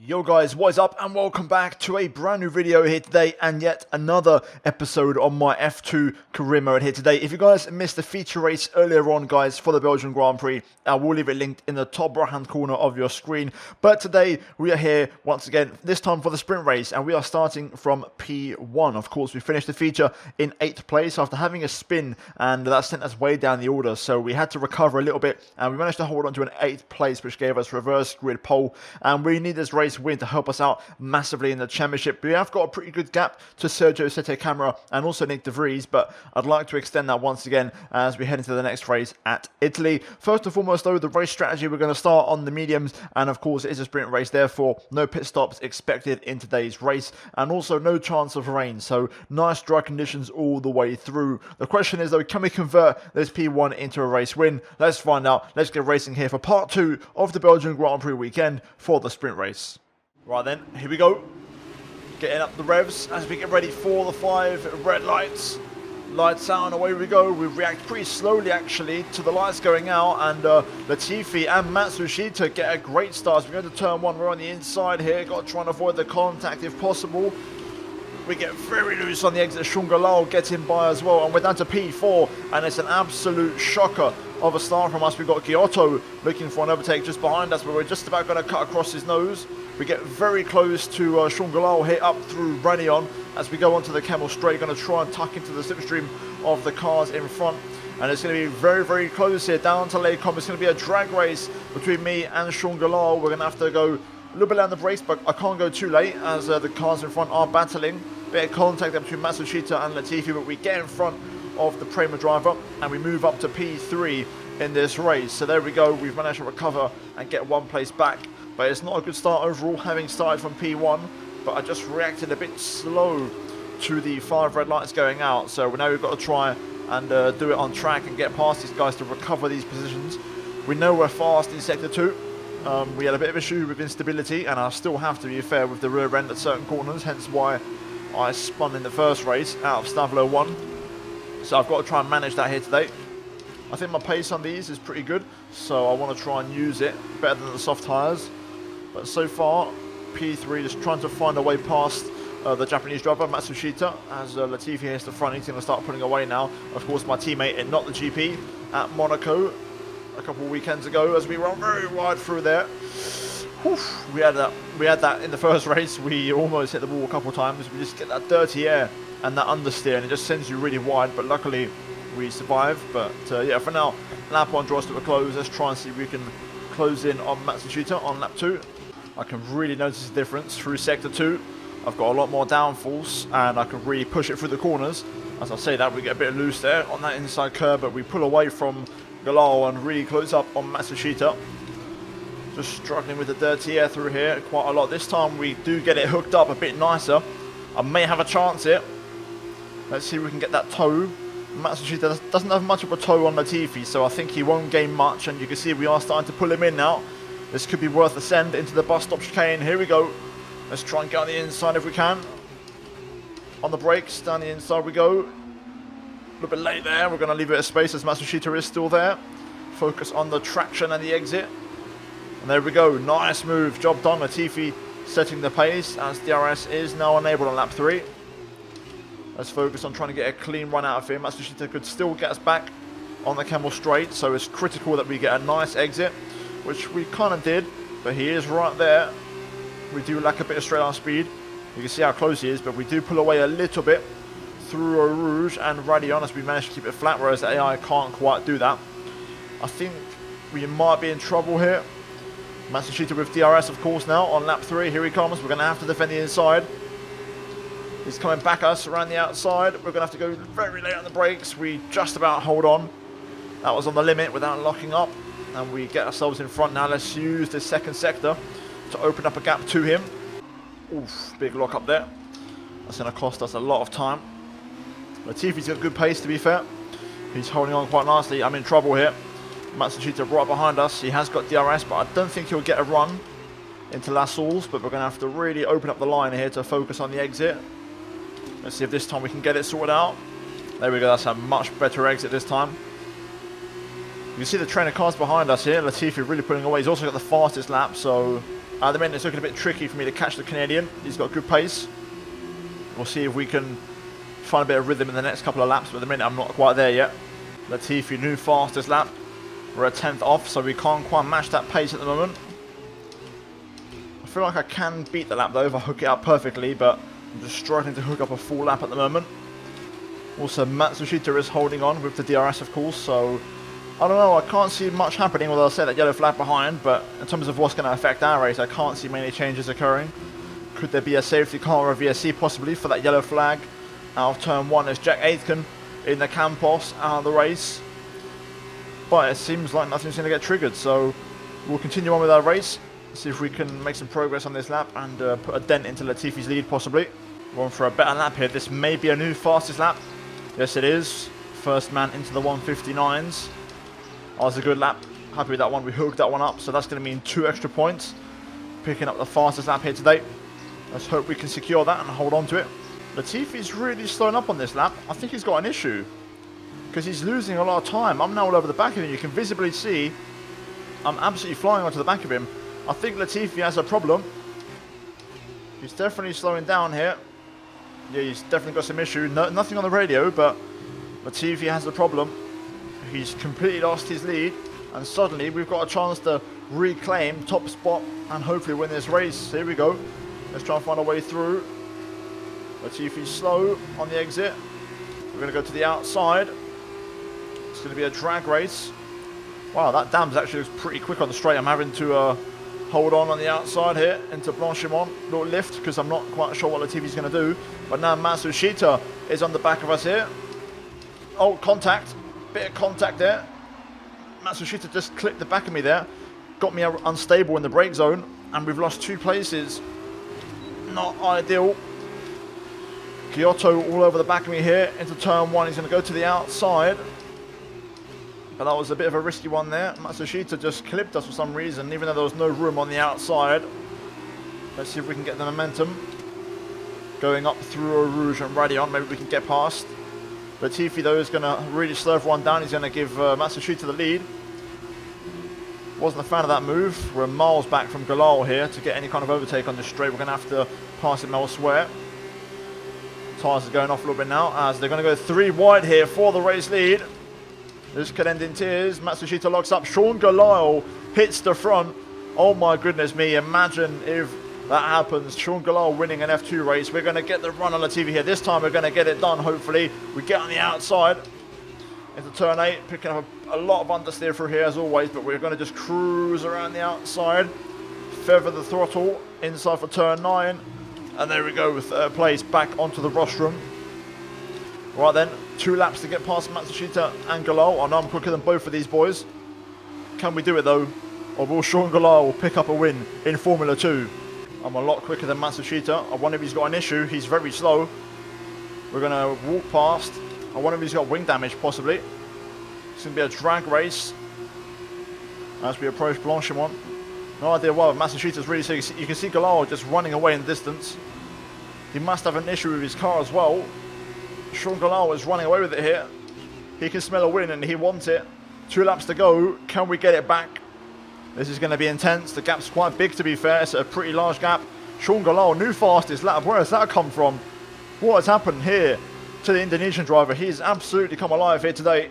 Yo guys, what is up and welcome back to a brand new video here today and yet another episode on my F2 career mode here today. If you guys missed the feature race earlier on guys for the Belgian Grand Prix, I will leave it linked in the top right hand corner of your screen. But today we are here once again, this time for the sprint race, and we are starting from P1. Of course, we finished the feature in 8th place after having a spin, and that sent us way down the order, so we had to recover a little bit and we managed to hold on to an 8th place, which gave us reverse grid pole, and we need this race win to help us out massively in the championship. We have got a pretty good gap to Sergio Sette Camera and also Nick De Vries, but I'd like to extend that once again as we head into the next race at Italy. First and foremost though, the race strategy, we're going to start on the mediums, and of course it is a sprint race, therefore no pit stops expected in today's race, and also no chance of rain, so nice dry conditions all the way through. The question is though, can we convert this P1 into a race win? Let's find out. Let's get racing here for part 2 of the Belgian Grand Prix weekend for the sprint race. Right then, here we go. Getting up the revs as we get ready for the 5 red lights. Lights out and away we go. We react pretty slowly actually to the lights going out, and Latifi and Matsushita get a great start. As we go to turn 1, we're on the inside here. Got to try and avoid the contact if possible. We get very loose on the exit. GELAEL gets in by as well, and we're down to P4, and it's an absolute shocker of a start from us. We've got Giotto looking for an overtake just behind us, but we're just about going to cut across his nose. We get very close to GELAEL here up through Radion as we go onto the Camel Straight. Going to try and tuck into the slipstream of the cars in front, and it's going to be very, very close here down to Lecom. It's going to be a drag race between me and GELAEL. We're going to have to go a little bit down the brakes, but I can't go too late as the cars in front are battling. Bit of contact there between Matsushita and Latifi, but we get in front of the Prema driver and we move up to P3 in this race. So there we go, we've managed to recover and get 1 place back, but it's not a good start overall having started from P1, but I just reacted a bit slow to the 5 red lights going out, so now we've got to try and do it on track and get past these guys to recover these positions. We know we're fast in sector 2. We had a bit of issue with instability, and I still have to be fair with the rear end at certain corners, hence why I spun in the first race out of Stavlo 1. So I've got to try and manage that here today. I think my pace on these is pretty good, so I want to try and use it better than the soft tyres. But so far, P3 just trying to find a way past the Japanese driver, Matsushita, as Latifi hits the front. He's going to start pulling away now. Of course, my teammate in not the GP at Monaco a couple of weekends ago, as we run very wide through there. Oof, we had that in the first race. We almost hit the wall a couple of times. We just get that dirty air and that understeer, and it just sends you really wide, but luckily we survive. But yeah, for now, lap 1 draws to a close. Let's try and see if we can close in on Matsushita on lap 2. I can really notice the difference through sector 2. I've got a lot more downforce and I can really push it through the corners. As I say that, we get a bit loose there on that inside curve, but we pull away from GELAEL and really close up on Matsushita. Just struggling with the dirty air through here quite a lot. This time we do get it hooked up a bit nicer. I may have a chance here. Let's see if we can get that toe. Matsushita doesn't have much of a toe on Latifi, so I think he won't gain much, and you can see we are starting to pull him in now. This could be worth a send into the bus stop chicane. Here we go. Let's try and get on the inside if we can. On the brakes, down the inside we go. A little bit late there. We're going to leave it a space as Matsushita is still there. Focus on the traction and the exit. And there we go. Nice move. Job done. Latifi setting the pace as DRS is now enabled on lap 3. Let's focus on trying to get a clean run out of him. Matsushita could still get us back on the Camel Straight, so it's critical that we get a nice exit, which we kind of did, but he is right there. We do lack a bit of straight line speed. You can see how close he is, but we do pull away a little bit through Eau Rouge and Radion as we manage to keep it flat, whereas the AI can't quite do that. I think we might be in trouble here. Matsushita with DRS, of course, now on lap 3. Here he comes. We're going to have to defend the inside. He's coming back us around the outside. We're going to have to go very late on the brakes. We just about hold on. That was on the limit without locking up. And we get ourselves in front now. Let's use this second sector to open up a gap to him. Oof, big lock up there. That's going to cost us a lot of time. Latifi's got good pace, to be fair. He's holding on quite nicely. I'm in trouble here. Matsushita right behind us. He has got DRS, but I don't think he'll get a run into La Sauls, but we're going to have to really open up the line here to focus on the exit. Let's see if this time we can get it sorted out. There we go. That's a much better exit this time. You can see the train of cars behind us here. Latifi really pulling away. He's also got the fastest lap, so At the minute, it's looking a bit tricky for me to catch the Canadian. He's got good pace. We'll see if we can find a bit of rhythm in the next couple of laps, but at the minute, I'm not quite there yet. Latifi, new fastest lap. We're a 10th off, so we can't quite match that pace at the moment. I feel like I can beat the lap, though, if I hook it up perfectly, but I'm just struggling to hook up a full lap at the moment. Also, Matsushita is holding on with the DRS, of course, so I don't know, I can't see much happening, although I say that yellow flag behind, but in terms of what's going to affect our race, I can't see many changes occurring. Could there be a safety car or a VSC possibly for that yellow flag out of turn 1 as Jack Aitken in the Campos out of the race? But it seems like nothing's going to get triggered, so we'll continue on with our race, see if we can make some progress on this lap and put a dent into Latifi's lead possibly. We're on for a better lap here. This may be a new fastest lap. Yes, it is. First man into the 159s. That was a good lap. Happy with that one. We hooked that one up, so that's going to mean 2 extra points. Picking up the fastest lap here today. Let's hope we can secure that and hold on to it. Latifi's really slowing up on this lap. I think he's got an issue because he's losing a lot of time. I'm now all over the back of him. You can visibly see I'm absolutely flying onto the back of him. I think Latifi has a problem. He's definitely slowing down here. Yeah, he's definitely got some issue. No, nothing on the radio, but Latifi has a problem. He's completely lost his lead, and suddenly we've got a chance to reclaim top spot and hopefully win this race. Here we go. Let's try and find our way through. Latifi's slow on the exit. We're going to go to the outside. It's going to be a drag race. Wow, that dam's actually looks pretty quick on the straight. I'm having to hold on the outside here into Blanchimont. Little lift because I'm not quite sure what Latifi's going to do. But now Matsushita is on the back of us here. Oh, contact. Bit of contact there. Matsushita just clipped the back of me there. Got me unstable in the brake zone. And we've lost 2 places. Not ideal. Kyoto all over the back of me here into turn 1. He's going to go to the outside. But that was a bit of a risky one there. Matsushita just clipped us for some reason, even though there was no room on the outside. Let's see if we can get the momentum. Going up through Eau Rouge and Radion, maybe we can get past. Latifi, though, is going to really slow everyone down. He's going to give Matsushita the lead. Wasn't a fan of that move. We're miles back from GELAEL here to get any kind of overtake on this straight. We're going to have to pass him elsewhere. Tyres are going off a little bit now as they're going to go 3 wide here for the race lead. This could end in tears. Matsushita locks up. Sean GELAEL hits the front. Oh my goodness me. Imagine if that happens. Sean GELAEL winning an F2 race. We're going to get the run on Latifi here. This time we're going to get it done, hopefully. We get on the outside into turn 8. Picking up a lot of understeer through here as always. But we're going to just cruise around the outside. Feather the throttle inside for turn 9. And there we go with third place back onto the rostrum. Right then, 2 laps to get past Matsushita and GELAEL. I know I'm quicker than both of these boys. Can we do it though? Or will Sean GELAEL pick up a win in Formula 2? I'm a lot quicker than Matsushita. I wonder if he's got an issue. He's very slow. We're going to walk past. I wonder if he's got wing damage possibly. It's going to be a drag race as we approach Blanchimont. No idea why, but Matsushita's really sick. You can see GELAEL just running away in the distance. He must have an issue with his car as well. Sean GELAEL is running away with it here. He can smell a win and he wants it. 2 laps to go. Can we get it back? This is going to be intense. The gap's quite big to be fair. It's a pretty large gap. Sean GELAEL, new fastest lap. Where has that come from? What has happened here to the Indonesian driver? He's absolutely come alive here today.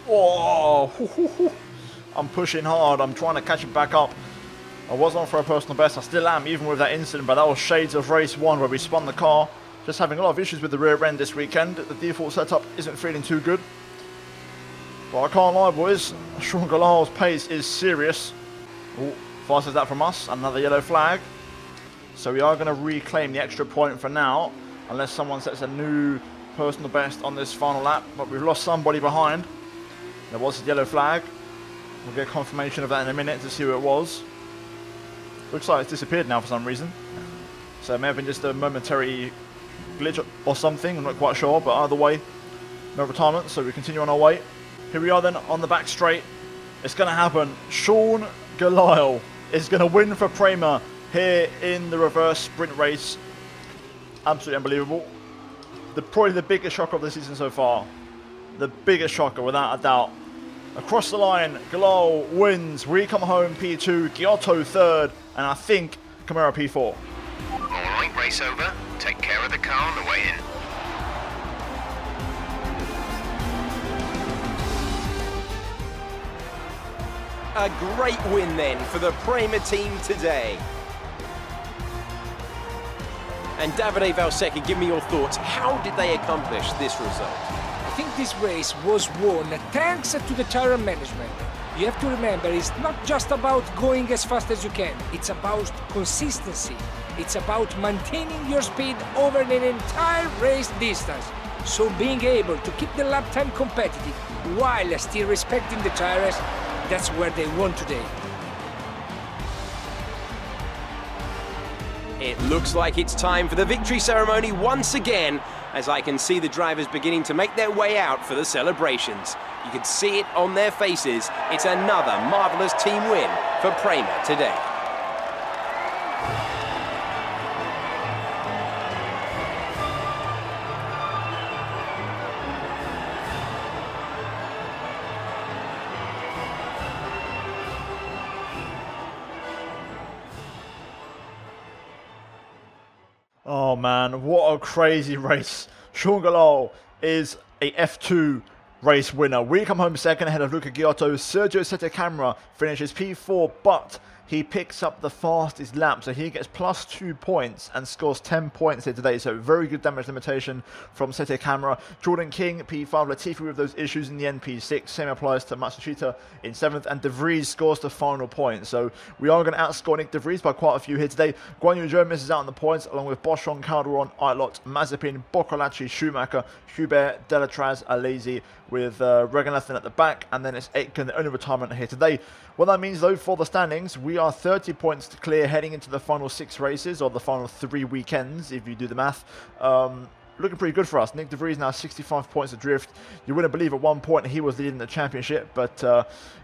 Oh, I'm pushing hard. I'm trying to catch it back up. I was on for a personal best. I still am, even with that incident, but that was shades of race 1 where we spun the car. Just having a lot of issues with the rear end this weekend. The default setup isn't feeling too good. But I can't lie, boys. Sean GELAEL's pace is serious. Oh, fast as that from us. Another yellow flag. So we are going to reclaim the extra point for now. Unless someone sets a new personal best on this final lap. But we've lost somebody behind. There was a yellow flag. We'll get confirmation of that in a minute to see who it was. Looks like it's disappeared now for some reason. So it may have been just a momentary glitch or something, I'm not quite sure, but either way, no retirement, so we continue on our way. Here we are then on the back straight. It's going to happen. Sean GELAEL is going to win for Prema here in the reverse sprint race. Absolutely unbelievable. Probably the biggest shocker of the season so far. The biggest shocker, without a doubt. Across the line, GELAEL wins. We come home P2, Giotto third, and I think Camaro P4. All right, race over. Take care of the car on the way in. A great win then for the Prema team today. And Davide Valsecchi, give me your thoughts. How did they accomplish this result? I think this race was won thanks to the tire management. You have to remember, it's not just about going as fast as you can. It's about consistency. It's about maintaining your speed over an entire race distance. So being able to keep the lap time competitive while still respecting the tires, that's where they won today. It looks like it's time for the victory ceremony once again, as I can see the drivers beginning to make their way out for the celebrations. You can see it on their faces. It's another marvellous team win for Prema today. Oh man, what a crazy race. Sean GELAEL is a F2 race winner. We come home second ahead of Luca Giotto. Sergio Settecamera finishes P4, but he picks up the fastest lap, so he gets +2 points and scores 10 points here today. So very good damage limitation from Settecamera. Jordan King, P5, Latifi with those issues in the NP6. Same applies to Matsushita in 7th, and De Vries scores the final point. So we are going to outscore Nick De Vries by quite a few here today. Guan Yu Zhou misses out on the points, along with Boschon, Calderon, Eitlot, Mazepin, Boccolacci, Schumacher, Hubert, Delatraz, Alesi, with Regenathan at the back, and then it's Aitken, the only retirement here today. What that means, though, for the standings, we are 30 points to clear heading into the final 6 races, or the final 3 weekends, if you do the math. Looking pretty good for us. Nick De Vries now 65 points adrift. You wouldn't believe at one point he was leading the championship, but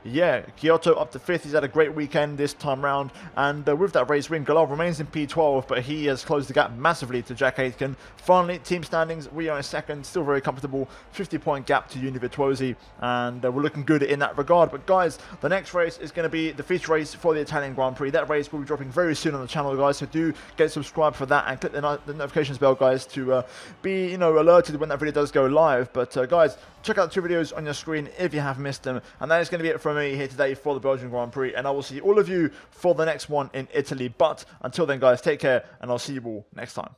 yeah, Giotto up to 5th. He's had a great weekend this time round, and with that race win, GELAEL remains in P12, but he has closed the gap massively to Jack Aitken. Finally, team standings, we are in second, still very comfortable, 50-point gap to Uni Virtuosi, and we're looking good in that regard. But guys, the next race is going to be the feature race for the Italian Grand Prix. That race will be dropping very soon on the channel, guys, so do get subscribed for that and click the notifications bell, guys, to be, you know, alerted when that video does go live. But guys, check out the 2 videos on your screen if you have missed them, and that is going to be it from me here today for the Belgian Grand Prix, and I will see all of you for the next one in Italy. But until then, guys, take care, and I'll see you all next time.